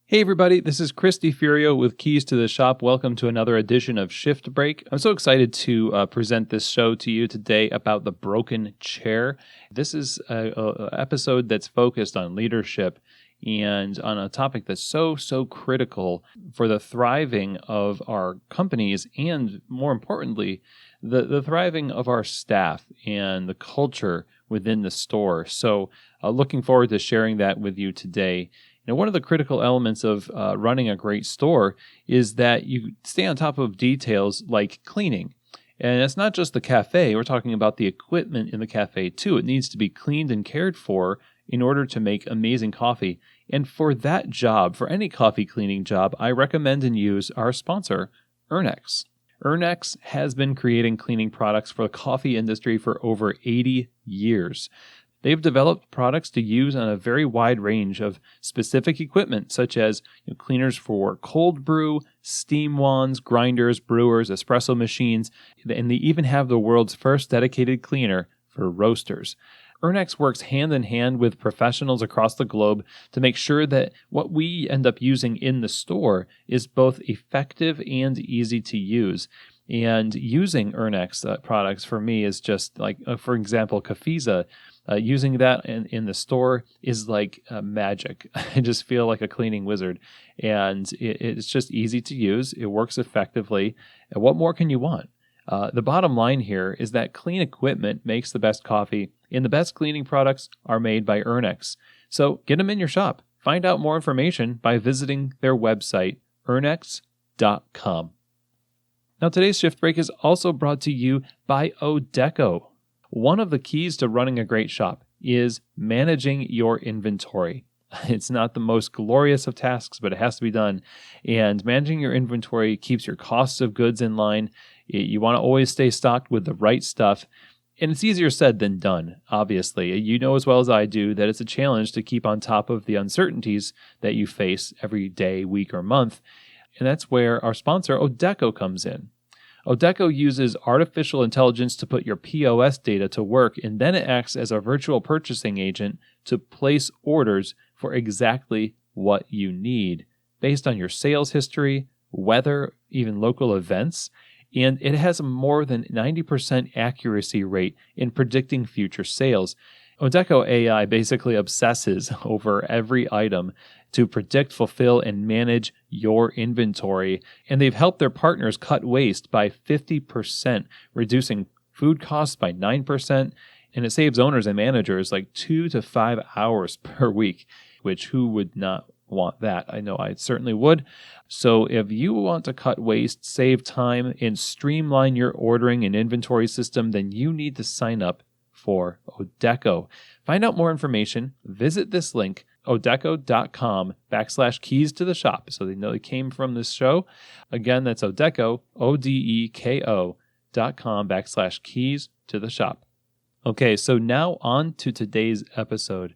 Hey everybody, this is Chris DiFurio with Keys to the Shop. Welcome to another edition of Shift Break. I'm so excited to present this show to you today about the broken chair. This is an episode that's focused on leadership and on a topic that's so critical for the thriving of our companies and, more importantly, the thriving of our staff and the culture within the store. So looking forward to sharing that with you today. Now, one of the critical elements of running a great store is that you stay on top of details like cleaning. And it's not just the cafe. We're talking about the equipment in the cafe, too. It needs to be cleaned and cared for in order to make amazing coffee. And for that job, for any coffee cleaning job, I recommend and use our sponsor, Ernex. Ernex has been creating cleaning products for the coffee industry for over 80 years. They've developed products to use on a very wide range of specific equipment, such as cleaners for cold brew, steam wands, grinders, brewers, espresso machines, and they even have the world's first dedicated cleaner for roasters. Ernex works hand in hand with professionals across the globe to make sure that what we end up using in the store is both effective and easy to use. And using Ernex products for me is just like, for example, Cafiza. Using that in the store is like magic. I just feel like a cleaning wizard. And it's just easy to use. It works effectively. And what more can you want? The bottom line here is that clean equipment makes the best coffee, and the best cleaning products are made by Ernex. So get them in your shop. Find out more information by visiting their website, ernex.com. Now, today's Shift Break is also brought to you by Odeco. One of the keys to running a great shop is managing your inventory. It's not the most glorious of tasks, but it has to be done. And managing your inventory keeps your costs of goods in line. You want to always stay stocked with the right stuff. And it's easier said than done, obviously. You know as well as I do that it's a challenge to keep on top of the uncertainties that you face every day, week, or month. And that's where our sponsor, Odeco, comes in. Odeco uses artificial intelligence to put your POS data to work, and then it acts as a virtual purchasing agent to place orders for exactly what you need based on your sales history, weather, even local events, and it has a more than 90% accuracy rate in predicting future sales. Odeco AI basically obsesses over every item to predict, fulfill, and manage your inventory. And they've helped their partners cut waste by 50%, reducing food costs by 9%. And it saves owners and managers like 2 to 5 hours per week, which who would not want that? I know I certainly would. So if you want to cut waste, save time, and streamline your ordering and inventory system, then you need to sign up for Odeco. Find out more information. Visit this link, odeco.com/keys to the shop, so they know it came from this show. Again, that's Odeco, ODEKO.com/keys to the shop. Okay, so now on to today's episode.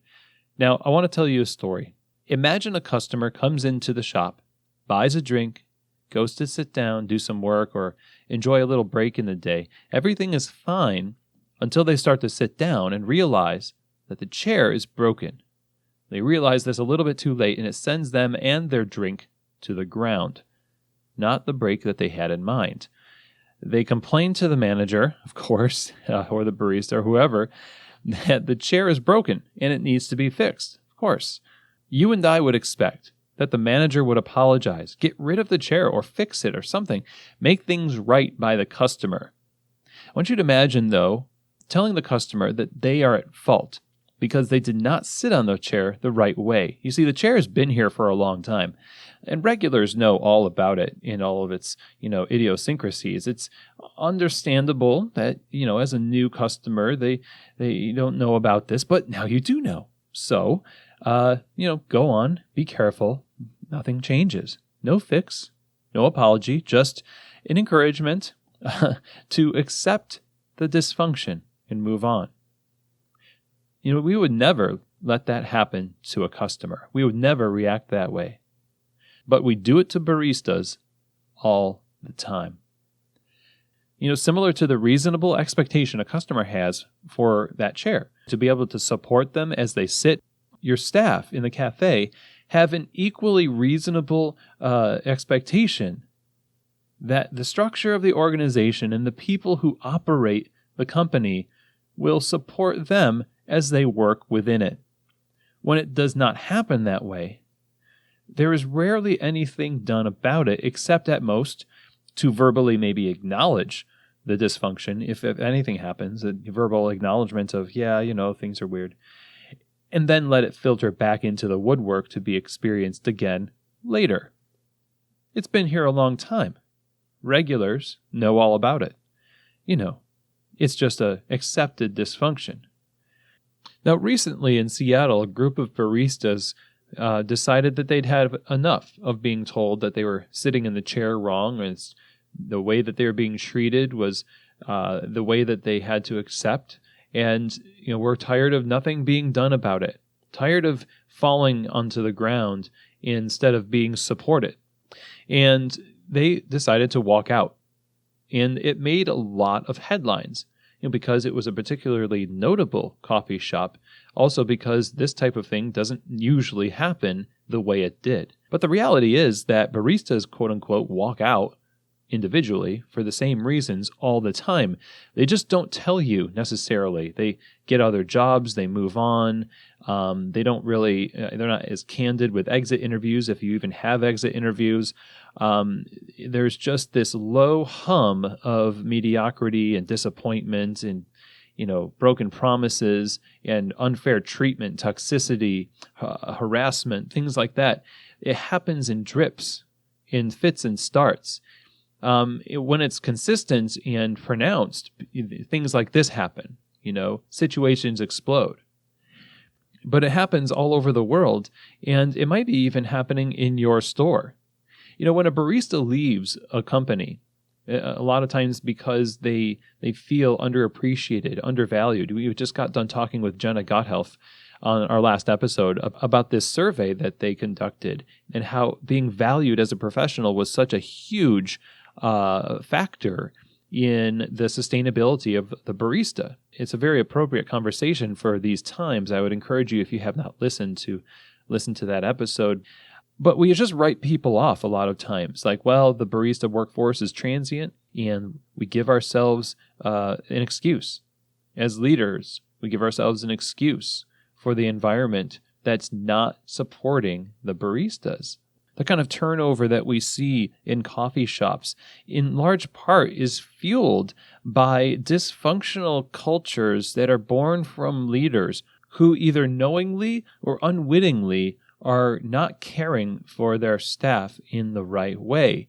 Now, I want to tell you a story. Imagine a customer comes into the shop, buys a drink, goes to sit down, do some work, or enjoy a little break in the day. Everything is fine until they start to sit down and realize that the chair is broken. They realize this a little bit too late, and it sends them and their drink to the ground, not the break that they had in mind. They complain to the manager, of course, or the barista or whoever, that the chair is broken and it needs to be fixed. Of course, you and I would expect that the manager would apologize, get rid of the chair or fix it or something, make things right by the customer. I want you to imagine, though, telling the customer that they are at fault because they did not sit on the chair the right way. You see, the chair has been here for a long time, and regulars know all about it in all of its, idiosyncrasies. It's understandable that, as a new customer, they don't know about this, but now you do know. So, go on, be careful. Nothing changes. No fix, no apology, just an encouragement to accept the dysfunction and move on. We would never let that happen to a customer. We would never react that way. But we do it to baristas all the time. Similar to the reasonable expectation a customer has for that chair, to be able to support them as they sit, your staff in the cafe have an equally reasonable expectation that the structure of the organization and the people who operate the company will support them as they work within it. When it does not happen that way, there is rarely anything done about it, except at most to verbally maybe acknowledge the dysfunction, if anything happens, a verbal acknowledgement of, things are weird, and then let it filter back into the woodwork to be experienced again later. It's been here a long time. Regulars know all about it. It's just a accepted dysfunction. Now, recently in Seattle, a group of baristas decided that they'd had enough of being told that they were sitting in the chair wrong, and the way that they were being treated was the way that they had to accept. And, we're tired of nothing being done about it, tired of falling onto the ground instead of being supported. And they decided to walk out. And it made a lot of headlines, because it was a particularly notable coffee shop, also because this type of thing doesn't usually happen the way it did. But the reality is that baristas, quote unquote, walk out individually for the same reasons all the time. They just don't tell you necessarily. They get other jobs, they move on. They don't really, they're not as candid with exit interviews, if you even have exit interviews. There's just this low hum of mediocrity and disappointment and, broken promises and unfair treatment, toxicity, harassment, things like that. It happens in drips, in fits and starts. When it's consistent and pronounced, things like this happen, situations explode. But it happens all over the world, and it might be even happening in your store. When a barista leaves a company, a lot of times because they feel underappreciated, undervalued. We just got done talking with Jenna Gotthelf on our last episode about this survey that they conducted and how being valued as a professional was such a huge factor in the sustainability of the barista. It's a very appropriate conversation for these times. I would encourage you, if you have not listened, to listen to that episode. But we just write people off a lot of times. Like, well, the barista workforce is transient, and we give ourselves an excuse. As leaders, we give ourselves an excuse for the environment that's not supporting the baristas. The kind of turnover that we see in coffee shops, in large part, is fueled by dysfunctional cultures that are born from leaders who either knowingly or unwittingly are not caring for their staff in the right way.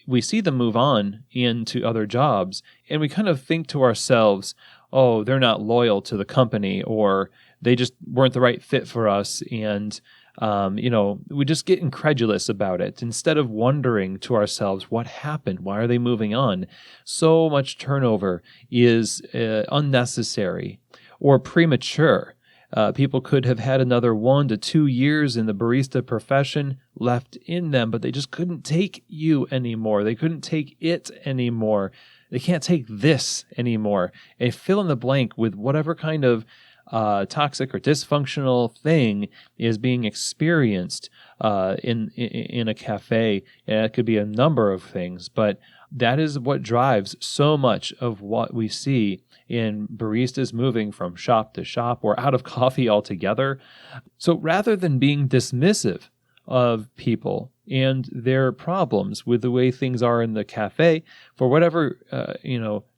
We see them move on into other jobs, and we kind of think to ourselves, oh, they're not loyal to the company, or they just weren't the right fit for us, and we just get incredulous about it instead of wondering to ourselves, what happened? Why are they moving on? So much turnover is unnecessary or premature. People could have had another 1 to 2 years in the barista profession left in them, but they just couldn't take you anymore. They couldn't take it anymore. They can't take this anymore. And fill in the blank with whatever kind of toxic or dysfunctional thing is being experienced in a cafe. And it could be a number of things, but that is what drives so much of what we see in baristas moving from shop to shop or out of coffee altogether. So rather than being dismissive of people and their problems with the way things are in the cafe, for whatever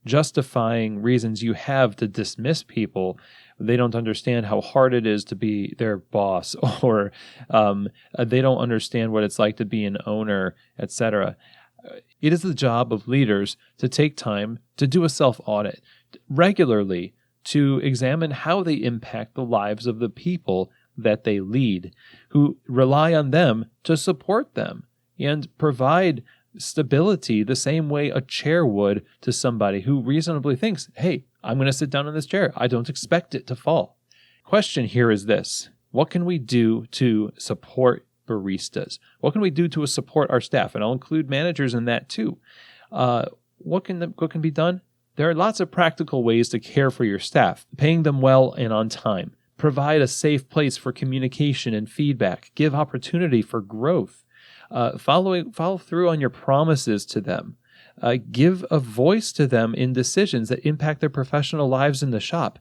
justifying reasons you have to dismiss people, they don't understand how hard it is to be their boss, or they don't understand what it's like to be an owner, etc. It is the job of leaders to take time to do a self-audit regularly, to examine how they impact the lives of the people that they lead, who rely on them to support them and provide stability the same way a chair would to somebody who reasonably thinks, hey, I'm going to sit down in this chair. I don't expect it to fall. Question here is this: what can we do to support baristas? What can we do to support our staff? And I'll include managers in that too. What can be done? There are lots of practical ways to care for your staff, paying them well and on time, provide a safe place for communication and feedback, give opportunity for growth, follow through on your promises to them, give a voice to them in decisions that impact their professional lives in the shop.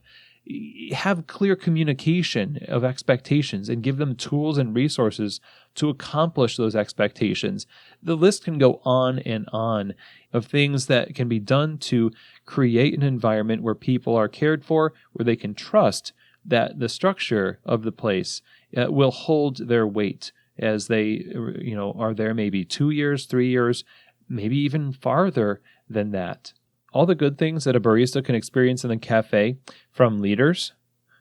Have clear communication of expectations and give them tools and resources to accomplish those expectations. The list can go on and on of things that can be done to create an environment where people are cared for, where they can trust that the structure of the place will hold their weight as they are there maybe 2 years, 3 years, maybe even farther than that. All the good things that a barista can experience in the cafe from leaders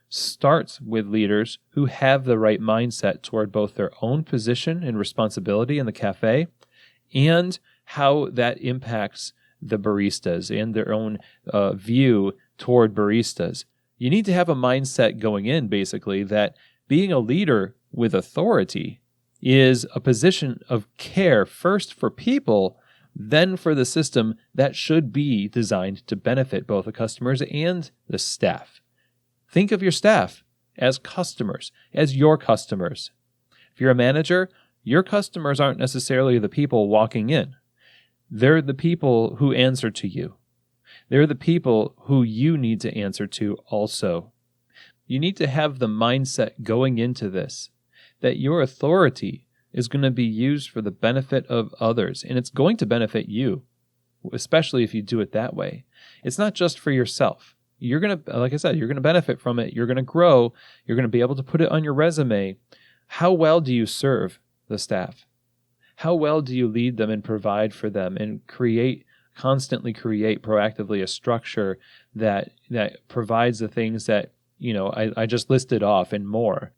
starts with leaders who have the right mindset toward both their own position and responsibility in the cafe and how that impacts the baristas and their own view toward baristas. You need to have a mindset going in, basically, that being a leader with authority is a position of care first for people, then for the system that should be designed to benefit both the customers and the staff. Think of your staff as customers, as your customers. If you're a manager, your customers aren't necessarily the people walking in. They're the people who answer to you. They're the people who you need to answer to also. You need to have the mindset going into this that your authority is going to be used for the benefit of others, and it's going to benefit you, especially if you do it that way. It's not just for yourself. You're going to, like I said, you're going to benefit from it. You're going to grow. You're going to be able to put it on your resume. How well do you serve the staff? How well do you lead them and provide for them and constantly create proactively a structure that provides the things that, I just listed off and more?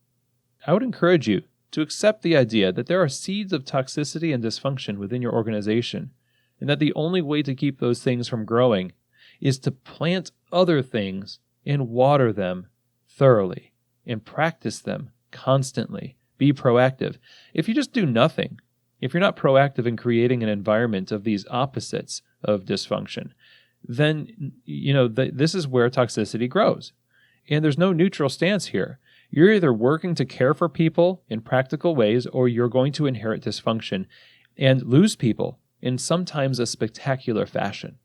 I would encourage you to accept the idea that there are seeds of toxicity and dysfunction within your organization, and that the only way to keep those things from growing is to plant other things and water them thoroughly and practice them constantly. Be proactive. If you just do nothing, if you're not proactive in creating an environment of these opposites of dysfunction, then this is where toxicity grows. And there's no neutral stance here. You're either working to care for people in practical ways, or you're going to inherit dysfunction and lose people in sometimes a spectacular fashion.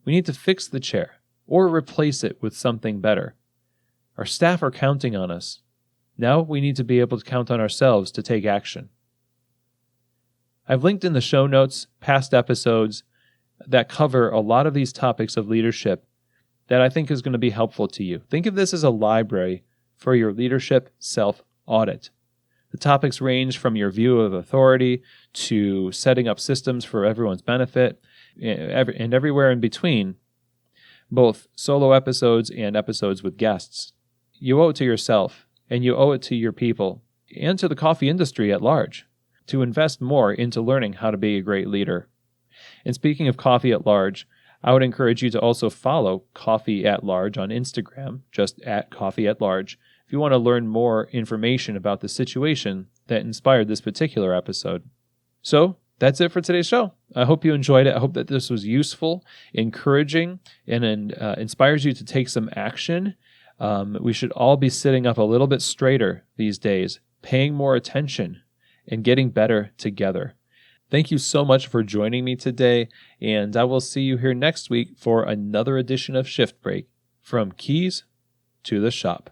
We need to fix the chair or replace it with something better. Our staff are counting on us. Now we need to be able to count on ourselves to take action. I've linked in the show notes past episodes that cover a lot of these topics of leadership that I think is going to be helpful to you. Think of this as a library for your leadership self-audit. The topics range from your view of authority to setting up systems for everyone's benefit and everywhere in between, both solo episodes and episodes with guests. You owe it to yourself, and you owe it to your people and to the coffee industry at large to invest more into learning how to be a great leader. And speaking of coffee at large, I would encourage you to also follow Coffee at Large on Instagram, just at Coffee at Large, if you want to learn more information about the situation that inspired this particular episode. So, that's it for today's show. I hope you enjoyed it. I hope that this was useful, encouraging, and inspires you to take some action. We should all be sitting up a little bit straighter these days, paying more attention, and getting better together. Thank you so much for joining me today, and I will see you here next week for another edition of Shift Break, from keys to the shop.